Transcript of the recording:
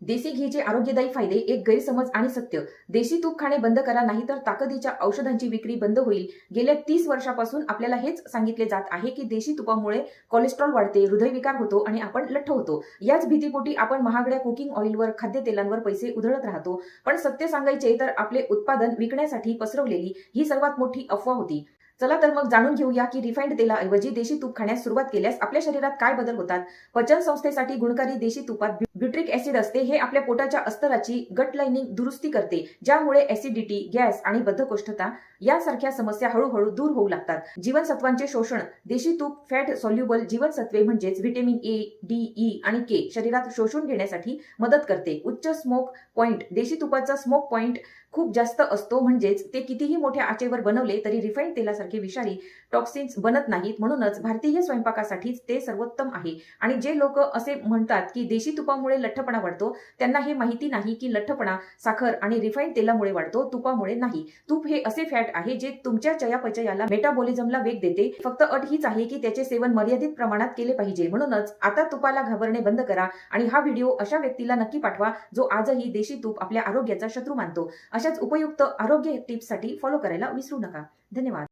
देशी घीचे आरोग्यदायी फायदे, एक गैरसमज आणि सत्य. देशी तूप खाणे बंद करा, नाहीतर ताकदीच्या औषधांची विक्री बंद होईल. गेल्या 30 वर्षापासून आपल्याला हेच सांगितले जात आहे की देशी तुपामुळे कोलेस्ट्रॉल वाढते, हृदयविकार होतो आणि आपण लठ्ठ होतो. याच भीतीपोटी आपण महागड्या कुकिंग ऑइलवर, खाद्यतेलांवर पैसे उधळत राहतो. पण सत्य सांगायचे तर आपले उत्पादन विकण्यासाठी पसरवलेली ही सर्वात मोठी अफवा होती. चला तर मग जाणून घेऊया की रिफाइंड तेलाऐवजी देशी तूप खाण्यास सुरुवात केल्यास आपल्या शरीरात काय बदल होतात. पचन संस्थेसाठी गुणकारी देशी तुपात ब्युट्रिक ऍसिड असते. हे आपल्या पोटाच्या अस्तराची गट लाइनिंग दुरुस्ती करते, ज्यामुळे ऍसिडिटी, गॅस आणि बद्धकोष्ठता यासारख्या समस्या हळूहळू दूर होऊ लागतात. जीवनसत्वांचे शोषण. देशी तूप फॅट सॉल्युबल जीवनसत्वे म्हणजेच व्हिटॅमिन ए, डी, ई आणि के शरीरात शोषून घेण्यासाठी मदत करते. उच्च स्मोक पॉइंट. देशी तुपाचा स्मोक पॉइंट खूप जास्त असतो, म्हणजेच ते कितीही मोठ्या आचेवर बनवले तरी रिफाइंड तेलासारखे विषारी टॉक्सिन्स बनत नाहीत. म्हणूनच भारतीय स्वयंपाकासाठी ते सर्वोत्तम आहे. आणि जे लोक असे म्हणतात की देशी तुपामुळे लठ्ठपणा वाढतो, त्यांना हे माहिती नाही की लठ्ठपणा साखर आणि रिफाइंड तेलामुळे वाढतो, तुपामुळे नाही. तूप हे असे फॅट आहे जे तुमच्या चयापचयाला, मेटाबॉलिझमला वेग देते. फक्त अट हीच आहे की त्याचे सेवन मर्यादित प्रमाणात केले पाहिजे. म्हणूनच आता तुपाला घाबरणे बंद करा आणि हा व्हिडिओ अशा व्यक्तीला नक्की पाठवा जो आजही देशी तूप आपल्या आरोग्याचा शत्रू मानतो. अशाच उपयुक्त आरोग्य टिप्ससाठी फॉलो करायला विसरू नका. धन्यवाद.